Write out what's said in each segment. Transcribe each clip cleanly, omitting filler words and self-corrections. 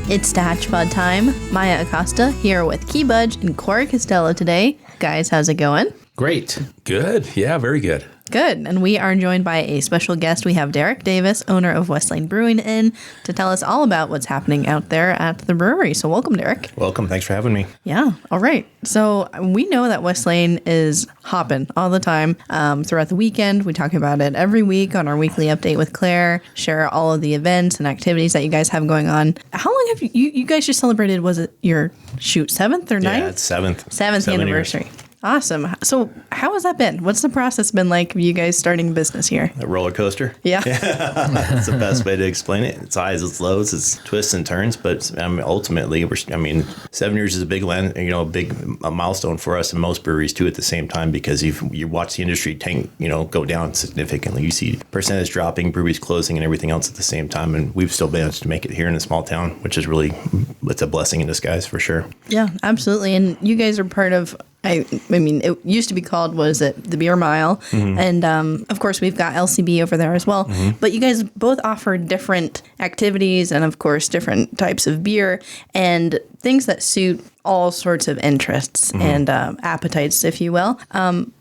It's Statch Bud time. Maya Acosta here with Key Budge and Corey Costello today. Guys, how's it going? Great. Good. Yeah, very good. Good. And we are joined by a special guest. We have Derek Davis, owner of Westlane Brewing, in to tell us all about what's happening out there at the brewery. So welcome, Derek. Welcome. Thanks for having me. Yeah. All right. So we know that Westlane is hopping all the time throughout the weekend. We talk about it every week on our weekly update with Claire, share all of the events and activities that you guys have going on. How long have you guys just celebrated? Was it your 7th or 9th? Yeah, it's 7th. 7th anniversary. Years. Awesome. So how has that been? What's the process been like of you guys starting business here? A roller coaster. Yeah. That's the best way to explain it. It's highs, it's lows, it's twists and turns. But ultimately, 7 years is a big milestone for us and most breweries too at the same time, because you watch the industry go down significantly. You see percentage dropping, breweries closing, and everything else at the same time. And we've still managed to make it here in a small town, which is it's a blessing in disguise for sure. Yeah, absolutely. And you guys are part of, it used to be called, the Beer Mile? Mm-hmm. And of course, we've got LCB over there as well. Mm-hmm. But you guys both offer different activities and, of course, different types of beer and things that suit all sorts of interests mm-hmm. and appetites, if you will.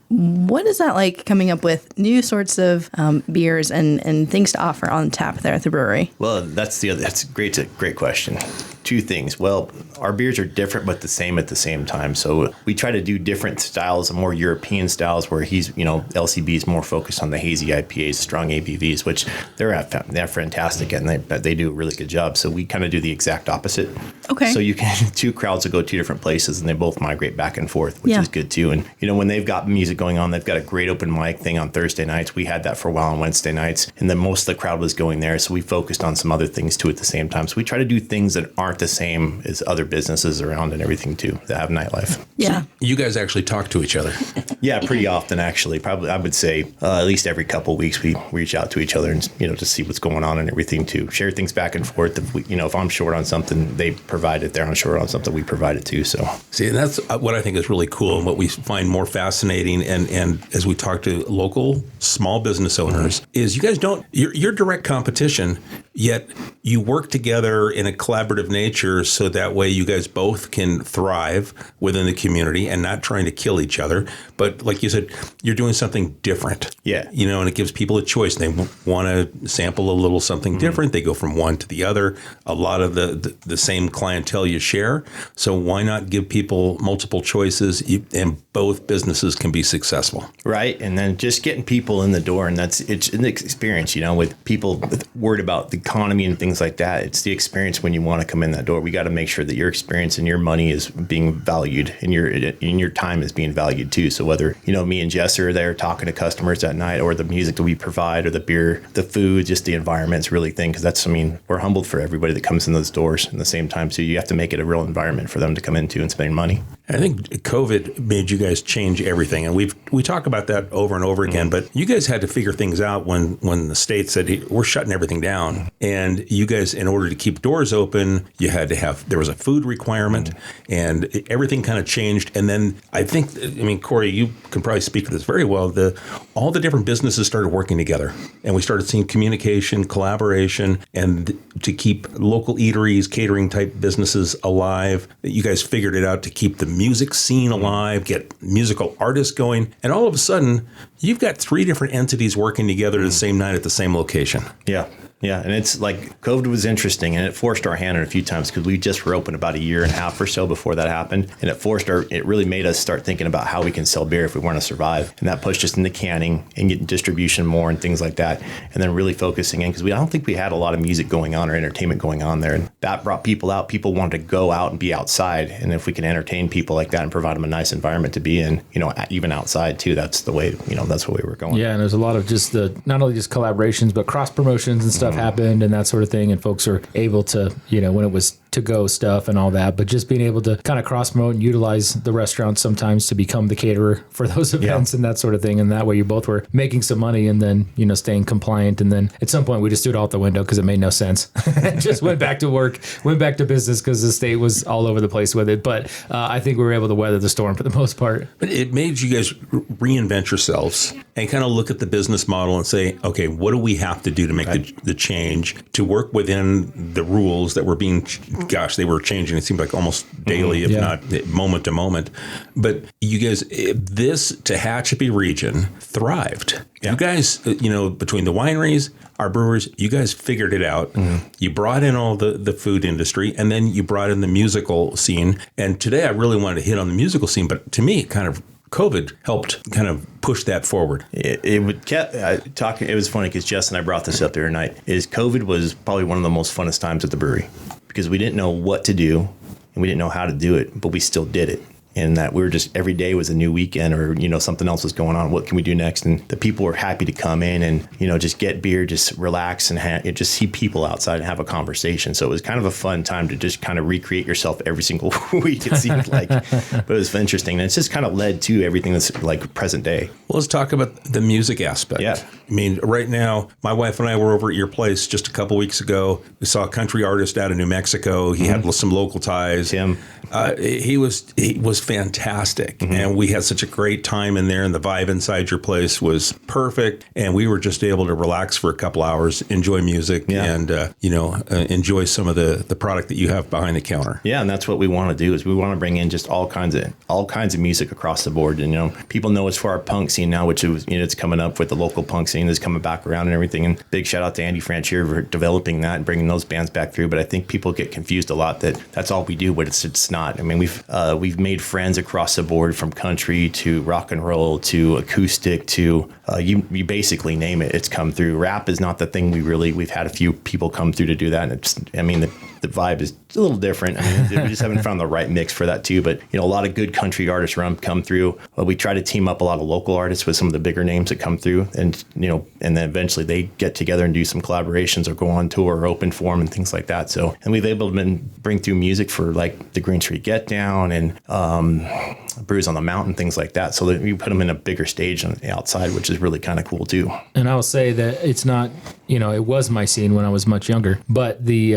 What is that like, coming up with new sorts of beers and things to offer on tap there at the brewery? Well, that's a great question. Two things. Well, our beers are different but the same at the same time. So we try to do different styles, more European styles, where LCB is more focused on the hazy IPAs, strong ABVs, which they're fantastic and they do a really good job. So we kind of do the exact opposite. Okay. So you can two crowds will go two different places and they both migrate back and forth, which is good too. And when they've got music going on, they've got a great open mic thing on Thursday nights. We had that for a while on Wednesday nights, and then most of the crowd was going there. So we focused on some other things too at the same time. So we try to do things that aren't the same as other businesses around and everything too that have nightlife. Yeah. So you guys actually talk to each other? Yeah, pretty often actually. Probably I would say at least every couple of weeks we reach out to each other and to see what's going on and everything too. Share things back and forth. If I'm short on something, they provide it. They're short on something, we provide it too. So see, and that's what I think is really cool and what we find more fascinating. And as we talk to local small business owners, mm-hmm. is you guys you're direct competition, yet you work together in a collaborative nature, so that way you guys both can thrive within the community and not trying to kill each other. But like you said, you're doing something different. Yeah. And it gives people a choice. They want to sample a little something mm-hmm. different. They go from one to the other. A lot of the same clientele you share. So why not give people multiple choices and both businesses can be successful? Right. And then just getting people in the door. And it's an experience, with people worried about the economy and things like that. It's the experience when you want to come in that door. We got to make sure that your experience and your money is being valued and your time is being valued too. So whether, me and Jess are there talking to customers at night, or the music that we provide, or the beer, the food, just the environment's really thing. Because we're humbled for everybody that comes in those doors at the same time. So you have to make it a real environment for them to come into and spend money. I think COVID made you guys change everything. And we talk about that over and over again, but you guys had to figure things out when the state said, hey, we're shutting everything down. And you guys, in order to keep doors open, you had to there was a food requirement and everything kind of changed. And then I think, Corey, you can probably speak to this very well. All the different businesses started working together and we started seeing communication, collaboration, and to keep local eateries, catering type businesses alive. You guys figured it out to keep the music scene alive, get musical artists going. And all of a sudden, you've got 3 different entities working together the same night at the same location. Yeah. Yeah, and it's like COVID was interesting, and it forced our hand in a few times because we just were open about a year and a half or so before that happened, and it really made us start thinking about how we can sell beer if we want to survive, and that pushed us into canning and getting distribution more and things like that, and then really focusing in because I don't think we had a lot of music going on or entertainment going on there, and that brought people out. People wanted to go out and be outside, and if we can entertain people like that and provide them a nice environment to be in, even outside too, that's the way, that's the way we're going. Yeah, and there's a lot of just not only just collaborations but cross promotions and stuff happened and that sort of thing, and folks are able to, when it was to-go stuff and all that, but just being able to kind of cross-promote and utilize the restaurant sometimes to become the caterer for those events and that sort of thing, and that way you both were making some money and then, staying compliant, and then at some point we just threw it out the window because it made no sense. Just went back to work, went back to business because the state was all over the place with it, but I think we were able to weather the storm for the most part. But it made you guys reinvent yourselves and kind of look at the business model and say, okay, what do we have to do to make the change to work within the rules that were being gosh, they were changing. It seemed like almost daily, if not moment to moment. But you guys, this Tehachapi region thrived. Yeah. You guys, between the wineries, our brewers, you guys figured it out. You brought in all the food industry, and then you brought in the musical scene. And today I really wanted to hit on the musical scene, but to me, kind of COVID helped kind of push that forward. It was funny because Jess and I brought this up the other night. COVID was probably one of the most funnest times at the brewery because we didn't know what to do and we didn't know how to do it, but we still did it. And that we were just, every day was a new weekend or, something else was going on. What can we do next? And the people were happy to come in and, just get beer, just relax and just see people outside and have a conversation. So it was kind of a fun time to just kind of recreate yourself every single week, it seemed like. But it was interesting. And it's just kind of led to everything that's like present day. Well, let's talk about the music aspect. Yeah. I mean, right now, my wife and I were over at your place just a couple weeks ago. We saw a country artist out of New Mexico. He had some local ties. Tim. He was fantastic, and we had such a great time in there, and the vibe inside your place was perfect, and we were just able to relax for a couple hours, enjoy music, and enjoy some of the product that you have behind the counter. Yeah, and that's what we want to do is we want to bring in just all kinds of music across the board. And people know us for our punk scene now, which is it's coming up with the local punk scene that's coming back around and everything. And big shout out to Andy Franchier for developing that and bringing those bands back through. But I think people get confused a lot that that's all we do, but it's not. I mean, we've made friends across the board from country to rock and roll to acoustic to you basically name it. It's come through. Rap is not the thing we've had a few people come through to do that. And the vibe is a little different. We just haven't found the right mix for that too. But a lot of good country artists come through. We try to team up a lot of local artists with some of the bigger names that come through, and and then eventually they get together and do some collaborations or go on tour or open forum and things like that. So, and we've able to bring through music for like the Green Street Get Down and Brews on the Mountain, things like that. So that we put them in a bigger stage on the outside, which is really kind of cool too. And I will say that it's not, it was my scene when I was much younger, but the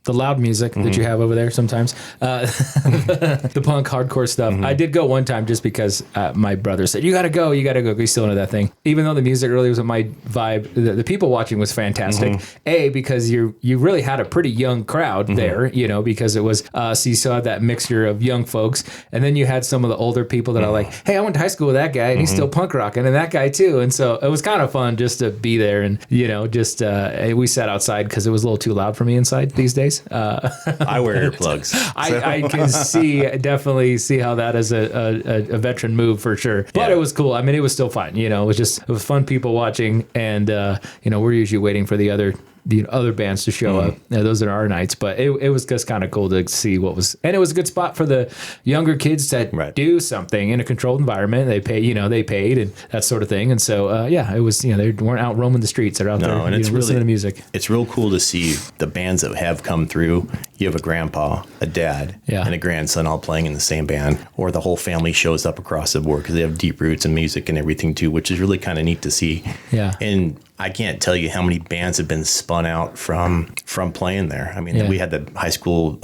loud music that you have over there sometimes, the punk hardcore stuff. I did go one time just because my brother said, you gotta go. He's still into that thing. Even though the music really wasn't my vibe, the people watching was fantastic. Because you really had a pretty young crowd there, because it was, so you saw that mixture of young folks. And then you had some of the older people that are like, hey, I went to high school with that guy and he's still punk rocking, and that guy too. And so it was kind of fun just to be there and, we sat outside because it was a little too loud for me inside these days. I wear earplugs. I can definitely see how that is a veteran move for sure. But it was cool. It was still fun. It was fun people watching, and we're usually waiting for the other bands to show up. Those are our nights, but it was just kind of cool to see what was, and it was a good spot for the younger kids to do something in a controlled environment. They paid and that sort of thing. And so, it was, they weren't out roaming the streets. They're out there and it's listening to music. It's real cool to see the bands that have come through. You have a grandpa, a dad, and a grandson all playing in the same band, or the whole family shows up across the board because they have deep roots in music and everything too, which is really kind of neat to see. Yeah. And I can't tell you how many bands have been spun out from playing there. We had the high school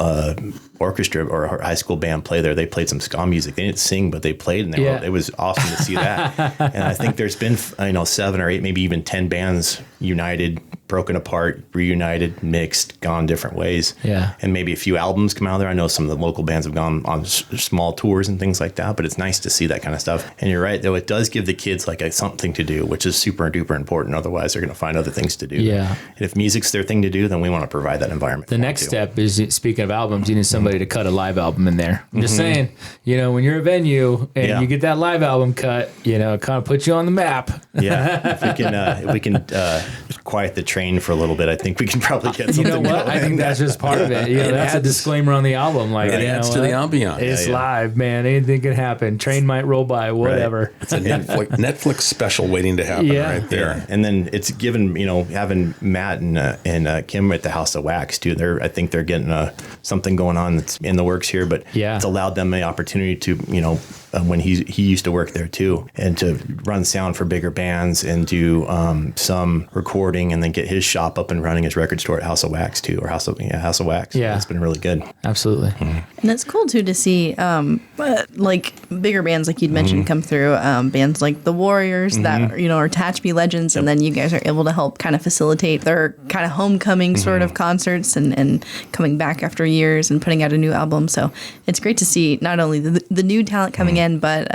orchestra or high school band play there. They played some ska music. They didn't sing, but they played, and it was awesome to see that. And I think there's been 7 or 8, maybe even 10 bands united, broken apart, reunited, mixed, gone different ways. Yeah. And maybe a few albums come out of there. I know some of the local bands have gone on small tours and things like that, but it's nice to see that kind of stuff. And you're right, though, it does give the kids something to do, which is super duper important. Otherwise, they're going to find other things to do. Yeah. And if music's their thing to do, then we want to provide that environment. The next step is, speaking of albums, you need somebody to cut a live album in there. I'm just saying, when you're a venue and you get that live album cut, kind of puts you on the map. Yeah. If we can quiet the train for a little bit, I think we can probably get something. You know what? I think that's just part of it. That's a disclaimer on the album. Like, it adds to the ambiance. It's live, man. Anything can happen. Train might roll by, whatever. Right. It's a Netflix special waiting to happen right there. Yeah. And then it's given, having Matt and Kim at the House of Wax too. I think they're getting something going on that's in the works here, but it's allowed them the opportunity to, when he used to work there too, and to run sound for bigger bands and do some recording recording and then get his shop up and running, his record store at House of Wax too, or House of Wax. Yeah. It's been really good. Absolutely. And it's cool too to see like bigger bands like you'd mentioned come through, bands like the Warriors that are Tehachapi legends, and then you guys are able to help kind of facilitate their kind of homecoming sort of concerts and coming back after years and putting out a new album. So it's great to see not only the new talent coming in, but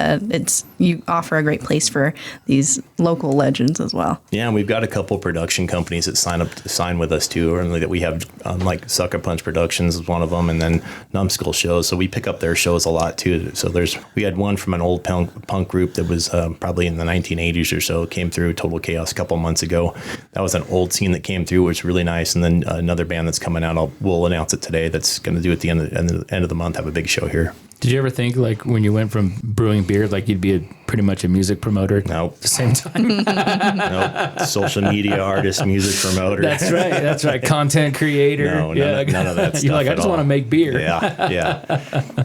you offer a great place for these local legends as well. Yeah, and we've got a couple production companies that sign with us too, or that we have, like Sucker Punch Productions is one of them, and then Numbskull Shows. So we pick up their shows a lot too. So we had one from an old punk group that was probably in the 1980s or so, came through Total Chaos a couple months ago. That was an old scene that came through, which was really nice. And then another band that's coming out, we'll announce it today, that's going to do at the end of the month, have a big show here. Did you ever think, like, when you went from brewing beer, like you'd be pretty much a music promoter? Nope. At the same time? Nope. Social media artist, music promoter. That's right. Content creator. No, none of that stuff. You're like, I just want to make beer. Yeah.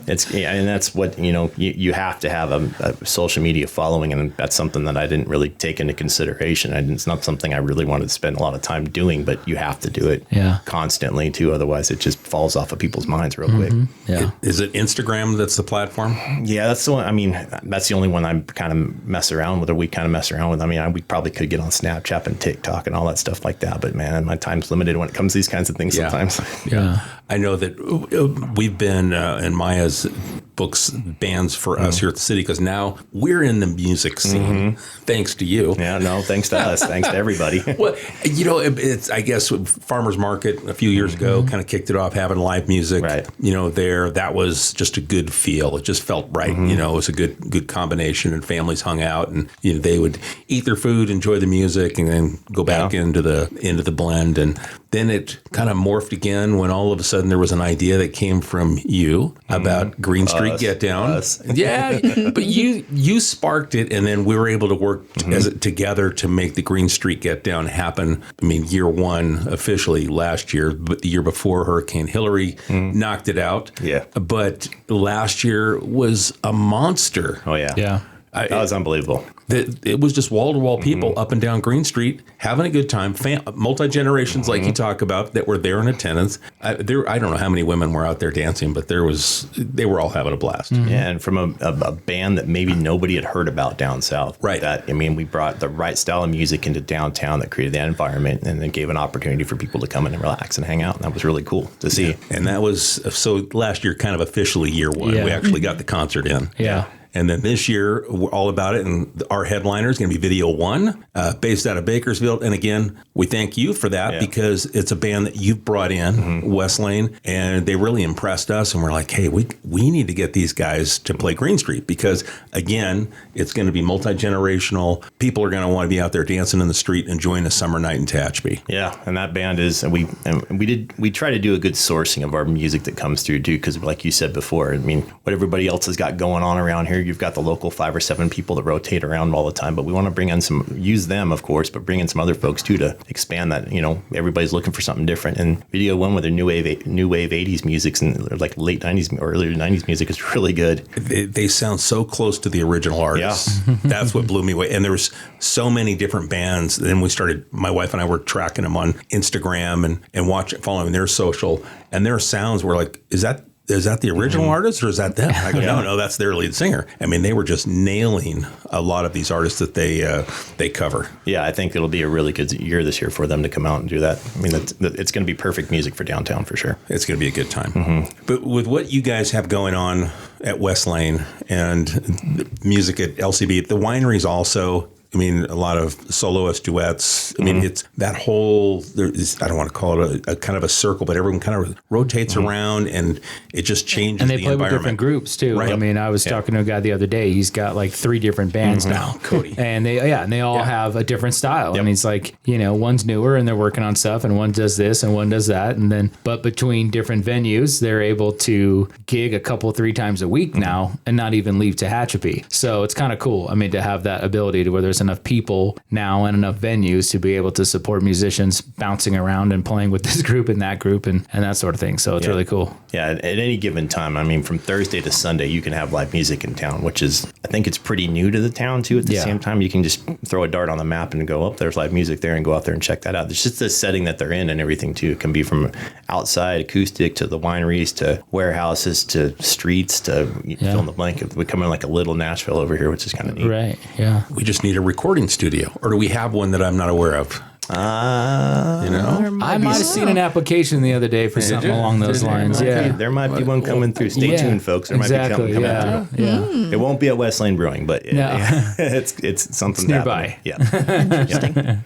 And that's what, you have to have a social media following, and that's something that I didn't really take into consideration. It's not something I really wanted to spend a lot of time doing, but you have to do it constantly too. Otherwise, it just falls off of people's minds real quick. Yeah. Is it Instagram that's the platform? Yeah, that's the one. I mean, that's the only one I'm kind of mess around with, or we kind of mess around with. I mean, we probably could get on Snapchat and TikTok and all that stuff like that, but man, my time's limited when it comes to these kinds of things sometimes. Yeah. I know that we've been in Maya's books bands for us here at the city, because now we're in the music scene thanks to you. Yeah, no, thanks to us. Thanks to everybody. Well, it's, I guess, Farmers Market a few years ago kind of kicked it off, having live music. Right. That was just a good feel. It just felt right. It was a good combination, and families hung out, and they would eat their food, enjoy the music, and then go back into the blend. And then it kind of morphed again when all of a sudden there was an idea that came from you about Green Street Get Down. Yeah, but you sparked it, and then we were able to work together to make the Green Street Get Down happen. I mean, year one officially last year, but the year before Hurricane Hillary knocked it out. Yeah. But last year was a monster. Oh, yeah. Yeah. That was unbelievable. It was just wall-to-wall people up and down Green Street having a good time, multi-generations like you talk about that were there in attendance. I don't know how many women were out there dancing, but they were all having a blast. Yeah, and from a band that maybe nobody had heard about down south. Right. We brought the right style of music into downtown that created that environment, and then gave an opportunity for people to come in and relax and hang out. And that was really cool to see. And that was, so last year, kind of officially year one, we actually got the concert in. Yeah. And then this year, we're all about it. And our headliner is going to be Video One, based out of Bakersfield. And again, we thank you for that, because it's a band that you've brought in, Westlane, and they really impressed us. And we're like, hey, we need to get these guys to play Green Street, because, again, it's going to be multi-generational. People are going to want to be out there dancing in the street, enjoying a summer night in Tehachapi. Yeah, and that band is, and we try to do a good sourcing of our music that comes through too, because like you said before, I mean, what everybody else has got going on around here, you've got the local 5 or 7 people that rotate around all the time, but we want to use them, of course, but bring in some other folks too to expand that. Everybody's looking for something different. And Video One with their new wave 80s music and like late 90s or early 90s music is really good. They sound so close to the original artists. Yeah. That's what blew me away. And there was so many different bands. Then we started, my wife and I were tracking them on Instagram and following their social, and their sounds were like, is that the original artist, or is that them? I go, no, that's their lead singer. I mean, they were just nailing a lot of these artists that they cover. Yeah, I think it'll be a really good year this year for them to come out and do that. I mean, it's going to be perfect music for downtown for sure. It's going to be a good time. But with what you guys have going on at Westlane and the music at LCB, the wineries also, I mean, a lot of soloist duets. I mean, it's that whole, I don't want to call it a kind of a circle, but everyone kind of rotates around, and it just changes the environment. And they play with different groups too. Right. I mean, I was talking to a guy the other day. He's got like 3 different bands now. Cody. And they all have a different style. Yep. And he's like, one's newer and they're working on stuff, and one does this and one does that. And then, but between different venues, they're able to gig 3 times a week now and not even leave Tehachapi. So it's kind of cool. I mean, to have that ability to where there's there's enough people now and enough venues to be able to support musicians bouncing around and playing with this group and that group and that sort of thing. So it's really cool. Yeah, at any given time, I mean, from Thursday to Sunday, you can have live music in town, which is, I think it's pretty new to the town, too. At the same time, you can just throw a dart on the map and go, oh, there's live music there, and go out there and check that out. It's just the setting that they're in and everything, too. It can be from outside acoustic to the wineries to warehouses to streets to fill in the blank. We come in like a little Nashville over here, which is kind of neat. Right, yeah. We just need a recording studio. Or do we have one that I'm not aware of? I might have seen an application the other day for something along those lines. There might be one coming through. Stay tuned, folks. There might be something coming through. Yeah. It won't be at Westlane Brewing, but it's something nearby. Interesting.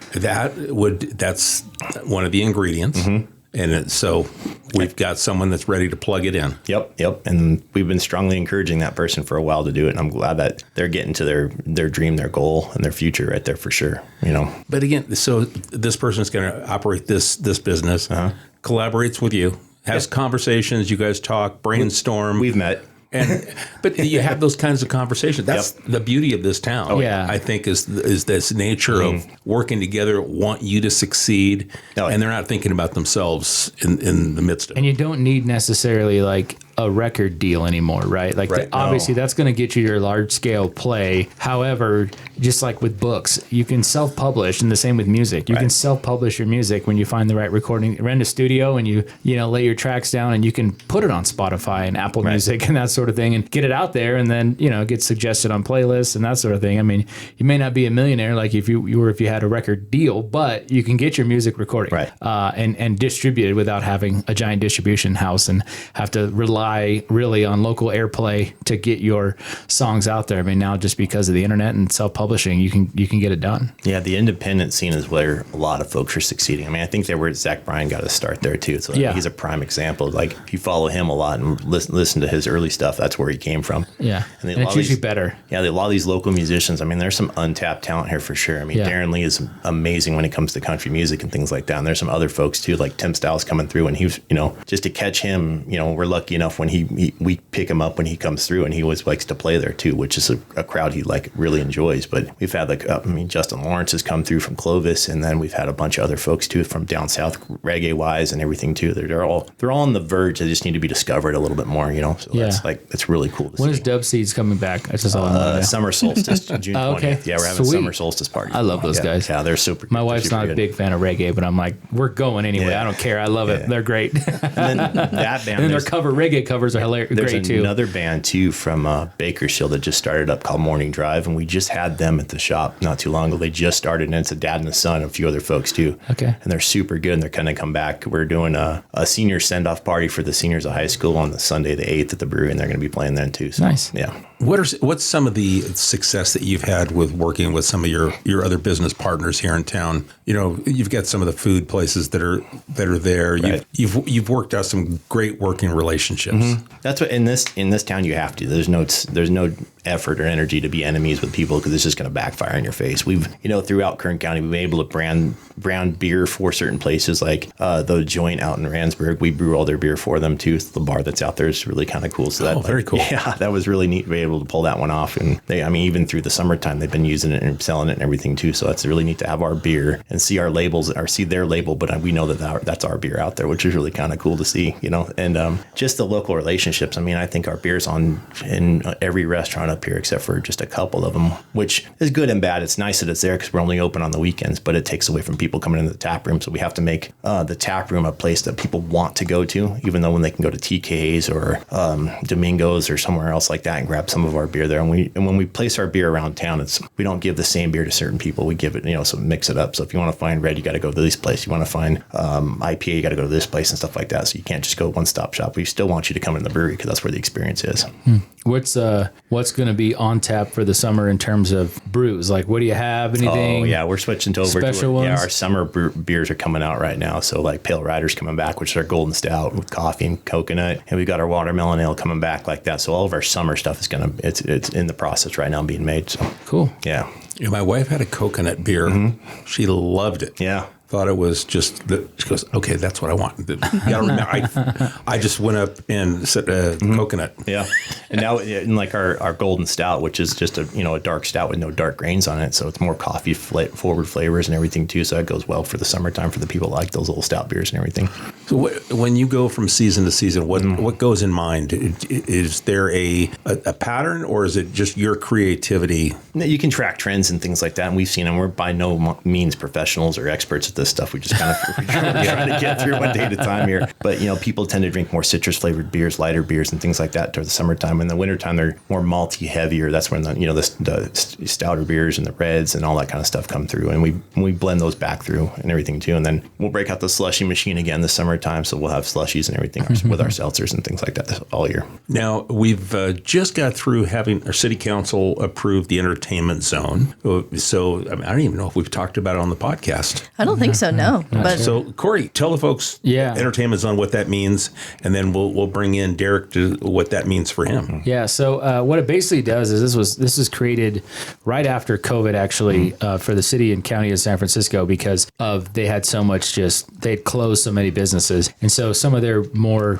That's one of the ingredients. And so we've got someone that's ready to plug it in. Yep. And we've been strongly encouraging that person for a while to do it. And I'm glad that they're getting to their dream, their goal, and their future right there for sure. But again, so this person's going to operate this business, collaborates with you, has conversations. You guys talk, brainstorm. We've met. But you have those kinds of conversations. That's the beauty of this town. I think is this nature of working together, want you to succeed, and they're not thinking about themselves in the midst of it. And you don't need necessarily like a record deal anymore, right? Like obviously that's going to get you your large scale play. However, just like with books, you can self-publish, and the same with music. You can self-publish your music when you find the right recording, rent a studio, and you lay your tracks down, and you can put it on Spotify and Apple Music and that sort of thing, and get it out there, and then get suggested on playlists and that sort of thing. I mean, you may not be a millionaire like if you had a record deal, but you can get your music recorded and distributed without having a giant distribution house and have to rely really on local airplay to get your songs out there. I mean, now just because of the internet and self-publishing, you can get it done. Yeah, the independent scene is where a lot of folks are succeeding. I mean, I think that's where Zach Bryan got his start there too. So he's a prime example. Like if you follow him a lot and listen to his early stuff, that's where he came from. Yeah, and it's usually better. Yeah, a lot of these local musicians. I mean, there's some untapped talent here for sure. I mean, Darren Lee is amazing when it comes to country music and things like that. And there's some other folks too, like Tim Styles coming through, and he's just to catch him. We're lucky enough when we pick him up when he comes through, and he always likes to play there too, which is a crowd he really enjoys. But we've had Justin Lawrence has come through from Clovis, and then we've had a bunch of other folks too from down south, reggae wise and everything too. They're all on the verge. They just need to be discovered a little bit more, So that's really cool to see. When is Dub Seeds coming back? That's just all I know. Summer solstice, June 20th. Okay. Yeah, we're having summer solstice party. I love those guys. Yeah, they're super. My wife's not good. a big fan of reggae, but I'm like, we're going anyway. I don't care. I love it. They're great. And then that band, and their reggae covers are hilarious. Great too. Another band too from Bakersfield that just started up called Morning Drive, and we just had them at the shop not too long ago. They just started, and it's a dad and a son, and a few other folks too. Okay. And they're super good, and they're kind of come back. We're doing a senior send-off party for the seniors of high school on the Sunday the 8th at the Brewery, and they're going to be playing then too. So, nice. Yeah. What's some of the success that you've had with working with some of your other business partners here in town? You've got some of the food places that are there. Right. You've worked out some great working relationships. Mm-hmm. That's what in this town you have to. There's no effort or energy to be enemies with people because it's just going to backfire in your face. We've throughout Kern County we've been able to brand beer for certain places like the Joint out in Randsburg. We brew all their beer for them too. The bar that's out there is really kind of cool. So very cool. Yeah, that was really neat to be able to pull that one off. And even through the summertime they've been using it and selling it and everything too. So that's really neat to have our beer and see our labels or see their label, but we know that's our beer out there, which is really kind of cool to see. And just the local relationships. I mean, I think our beer's in every restaurant up here except for just a couple of them, which is good and bad. It's nice that it's there because we're only open on the weekends, but it takes away from people coming into the tap room. So we have to make the tap room a place that people want to go to, even though when they can go to TK's or Domingo's or somewhere else like that and grab some of our beer there. And when we place our beer around town, we don't give the same beer to certain people. We give it, so mix it up. So if you want to find red, you got to go to this place. You want to find IPA, you got to go to this place and stuff like that. So you can't just go one-stop shop. We still want you to come in the brewery because that's where the experience is. What's going to be on tap for the summer in terms of brews? Like, what do you have? Anything? Oh yeah, we're switching to special ones? Yeah, our summer beers are coming out right now. So like Pale Rider's coming back, which is our golden stout with coffee and coconut, and we got our watermelon ale coming back like that. So all of our summer stuff is it's in the process right now being made. So cool. Yeah. My wife had a coconut beer. Mm-hmm. She loved it. Yeah. thought it was just that. She goes, okay, that's what I want. You gotta remember, I just went up and said coconut. Yeah. And now in like our golden stout, which is just a dark stout with no dark grains on it. So it's more coffee forward flavors and everything too. So that goes well for the summertime for the people who like those little stout beers and everything. So when you go from season to season, what goes in mind? Is there a pattern, or is it just your creativity? You can track trends and things like that. And we've seen them. We're by no means professionals or experts at this stuff. We just kind of trying to get through one day at a time here. But, people tend to drink more citrus flavored beers, lighter beers and things like that during the summertime. In the wintertime, they're more malty, heavier. That's when the stouter beers and the reds and all that kind of stuff come through. And we blend those back through and everything too. And then we'll break out the slushy machine again this summertime. So we'll have slushies and everything with our seltzers and things like that all year. Now, we've just got through having our city council approve the entertainment zone. So I don't even know if we've talked about it on the podcast. I don't think so, no. But So, Corey, tell the folks entertainment zone, what that means, and then we'll bring in Derek to what that means for him. Yeah. So what it basically does is this was created right after COVID, actually, for the city and county of San Francisco, because they had so much they'd closed so many businesses. And so some of their more,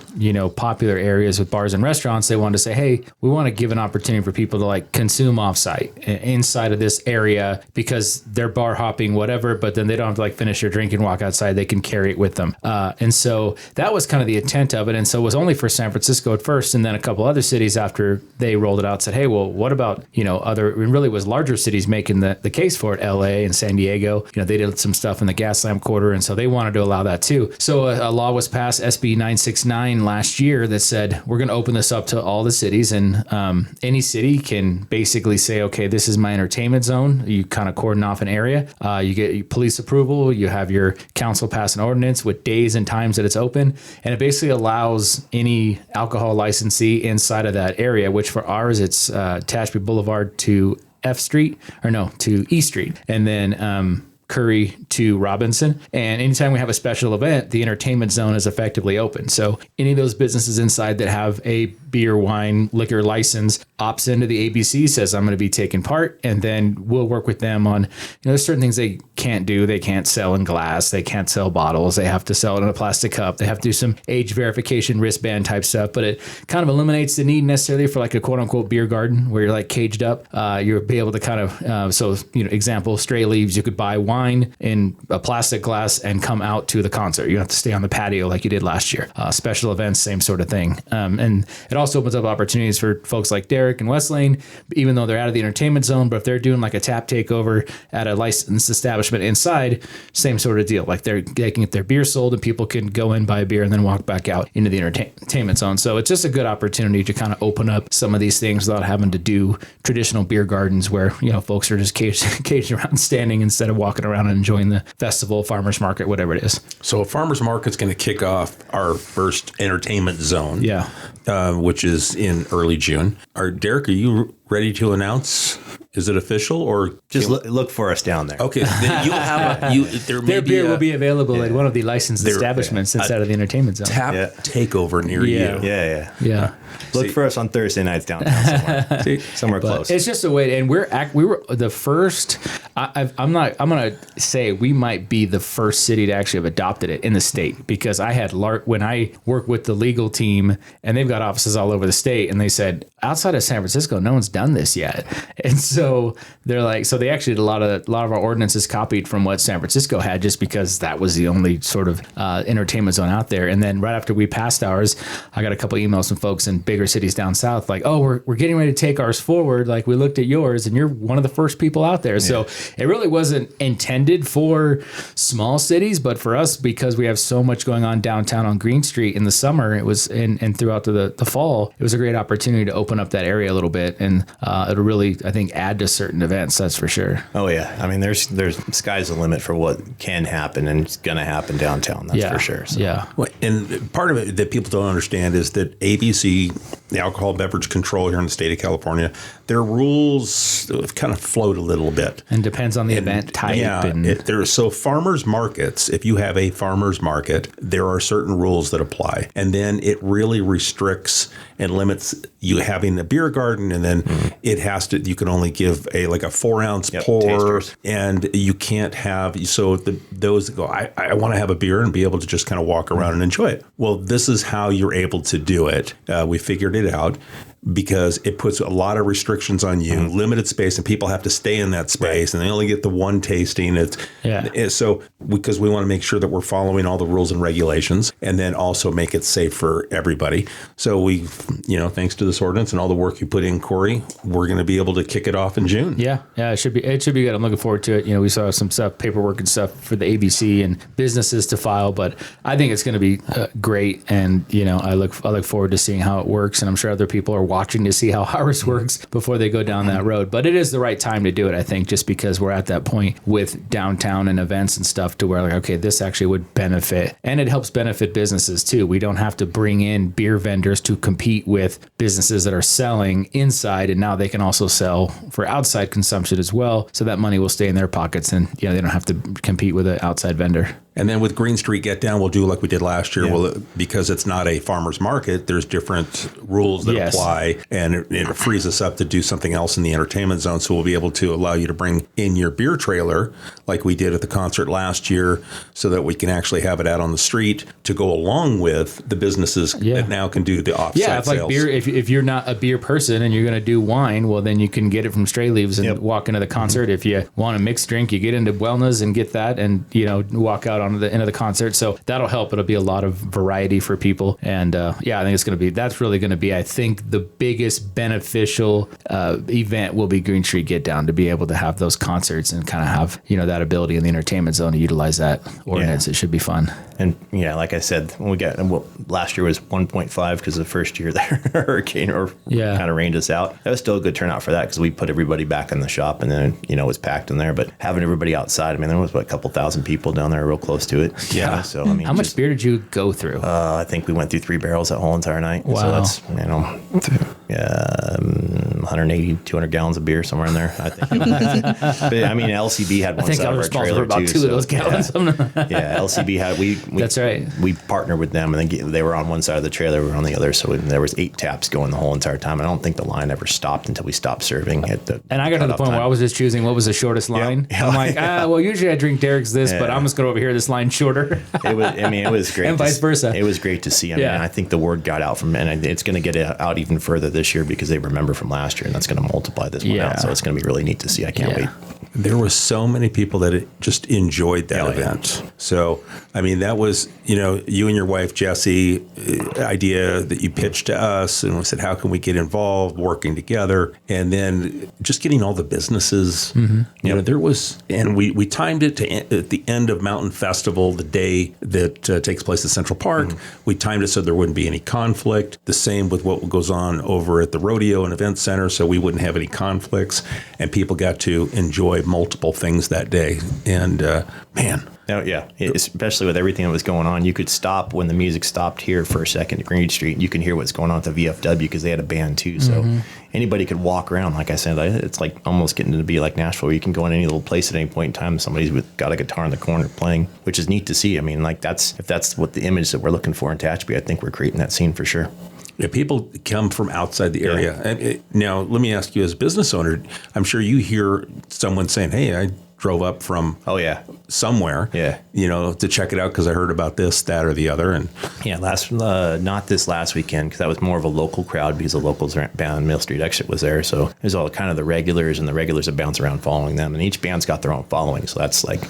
popular areas with bars and restaurants, they wanted to say, hey, we want to give an opportunity for people to like consume offsite inside of this area, because they're bar hopping, whatever, but then they don't have to like finish their drink and walk outside. They can carry it with them. And so that was kind of the intent of it. And so it was only for San Francisco at first. And then a couple other cities after they rolled it out said, hey, well, what about, other, it really was larger cities making the case for it, LA and San Diego. They did some stuff in the Gaslamp Quarter. And so they wanted to allow that too. So a law was passed, SB 969 last year, that said, we're going to open this up to all the cities. And any city can basically say, okay, this is my entertainment zone. You kind of cordon off an area. You get police approval. You have your council pass an ordinance with days and times that it's open. And it basically allows any alcohol licensee inside of that area, which for ours, it's Tashby Boulevard to to E Street. And then Curry to Robinson. And anytime we have a special event, the entertainment zone is effectively open. So any of those businesses inside that have a beer, wine, liquor license opts into the ABC, says, I'm going to be taking part. And then we'll work with them on, there's certain things they can't do. They can't sell in glass. They can't sell bottles. They have to sell it in a plastic cup. They have to do some age verification, wristband type stuff. But it kind of eliminates the need necessarily for like a quote unquote beer garden where you're like caged up. You'll be able to kind of, example, Stray Leaves, you could buy wine in a plastic glass and come out to the concert. You don't have to stay on the patio like you did last year. Special events, same sort of thing. And it also opens up opportunities for folks like Derek and Westlane, even though they're out of the entertainment zone, but if they're doing like a tap takeover at a licensed establishment inside, same sort of deal. Like they can get their beer sold and people can go in, buy a beer, and then walk back out into the entertainment zone. So it's just a good opportunity to kind of open up some of these things without having to do traditional beer gardens where, folks are just caged around standing instead of walking around and enjoying the festival, farmer's market, whatever it is. So a farmer's market's going to kick off our first entertainment zone, which is in early June. Derek, are you ready to announce? Is it official, or just look for us down there? Okay, then you'll have their beer will be available at one of the licensed establishments inside of the entertainment zone. Tap takeover near you. Yeah. Look for us on Thursday nights downtown somewhere. Somewhere close. It's just a way, and we were the first. I'm gonna say we might be the first city to actually have adopted it in the state, because I had when I worked with the legal team, and they've got offices all over the state, and they said outside of San Francisco, no one's done this yet, and so they're like, so they actually did a lot of our ordinances copied from what San Francisco had, just because that was the only sort of entertainment zone out there. And then right after we passed ours, I got a couple emails from folks in bigger cities down south, like, oh, we're getting ready to take ours forward. Like, we looked at yours, and you're one of the first people out there. Yeah. So it really wasn't intended for small cities, but for us, because we have so much going on downtown on Green Street in the summer, it was and throughout the fall, it was a great opportunity to open up that area a little bit, and it'll really, I think, add to certain events. That's for sure. Oh yeah, I mean, there's sky's the limit for what can happen and it's going to happen downtown. That's for sure. So. Yeah. Well, and part of it that people don't understand is that ABC the alcohol beverage control here in the state of California, their rules have kind of flowed a little bit. And depends on the event type. Yeah, so farmers markets, if you have a farmers market, there are certain rules that apply. And then it really restricts and limits you having a beer garden, and then you can only give a 4-ounce pour, tasters. And you can't have, so those that go, I want to have a beer and be able to just kind of walk around and enjoy it. Well, this is how you're able to do it. We figured it out, because it puts a lot of restrictions on you, limited space, and people have to stay in that space, and they only get the one tasting. So because we want to make sure that we're following all the rules and regulations, and then also make it safe for everybody. So we, thanks to this ordinance and all the work you put in, Corey, we're going to be able to kick it off in June. Yeah, it should be good. I'm looking forward to it. We saw some stuff, paperwork and stuff for the ABC and businesses to file, but I think it's going to be great, and I look forward to seeing how it works, and I'm sure other people are watching to see how ours works before they go down that road. But it is the right time to do it, I think, just because we're at that point with downtown and events and stuff to where okay, this actually would benefit, and it helps benefit businesses too. We don't have to bring in beer vendors to compete with businesses that are selling inside, and now they can also sell for outside consumption as well. So that money will stay in their pockets, and they don't have to compete with an outside vendor. And then with Green Street Get Down, we'll do like we did last year. Well, because it's not a farmer's market, there's different rules that apply, and it frees us up to do something else in the entertainment zone. So we'll be able to allow you to bring in your beer trailer like we did at the concert last year, so that we can actually have it out on the street to go along with the businesses that now can do the off-site sales. Beer, if you're not a beer person and you're going to do wine, well, then you can get it from Stray Leaves and walk into the concert. If you want a mixed drink, you get into Wellness and get that, and walk out on the end of the concert. So that'll help. It'll be a lot of variety for people. And I think that's really going to be, I think, the biggest beneficial event will be Green Street Get Down, to be able to have those concerts and kind of have, that ability in the entertainment zone to utilize that ordinance. It should be fun. And like I said, when we got, last year was 1.5 because the first year there hurricane kind of rained us out. That was still a good turnout for that, because we put everybody back in the shop, and then, it was packed in there. But having everybody outside, there was a couple thousand people down there real close to it. Yeah. So, how much beer did you go through? I think we went through 3 barrels that whole entire night. Wow. So that's, 180, 200 gallons of beer, somewhere in there, I think. But LCB had one side of our trailer for about too. 2 of those gallons. LCB had, that's right. We partnered with them, and then they were on one side of the trailer, we were on the other. So there was 8 taps going the whole entire time. I don't think the line ever stopped until we stopped serving at the. And I got to the point where I was just choosing what was the shortest line. Yep. I'm like, usually I drink Derek's this, but I'm just going to over here this line shorter. It was great. And vice versa. It was great to see. I think the word got out and it's going to get out even further this year, because they remember from last year, and that's going to multiply this one out. So it's going to be really neat to see. I can't wait. There were so many people that just enjoyed that event. So, that was, you and your wife, Jessie, idea that you pitched to us, and we said, how can we get involved, working together? And then just getting all the businesses, there was, and we timed it at the end of Mountain Festival, the day that takes place at Central Park. We timed it so there wouldn't be any conflict. The same with what goes on over at the Rodeo and Event Center, so we wouldn't have any conflicts, and people got to enjoy multiple things that day. And man. Oh, yeah, especially with everything that was going on. You could stop when the music stopped here for a second at Green Street. You can hear what's going on at the VFW, because they had a band too. So anybody could walk around. Like I said, it's like almost getting to be like Nashville, where you can go in any little place at any point in time. Somebody's got a guitar in the corner playing, which is neat to see. If that's what the image that we're looking for in Tehachapi, I think we're creating that scene for sure. Yeah, people come from outside the area. And now, let me ask you, as a business owner, I'm sure you hear someone saying, hey, I drove up from somewhere, to check it out because I heard about this, that, or the other. And not this last weekend, because that was more of a local crowd, because the locals band Mill Street Exit was there. So there's all kind of the regulars, and the regulars that bounce around following them, and each band's got their own following. So that's like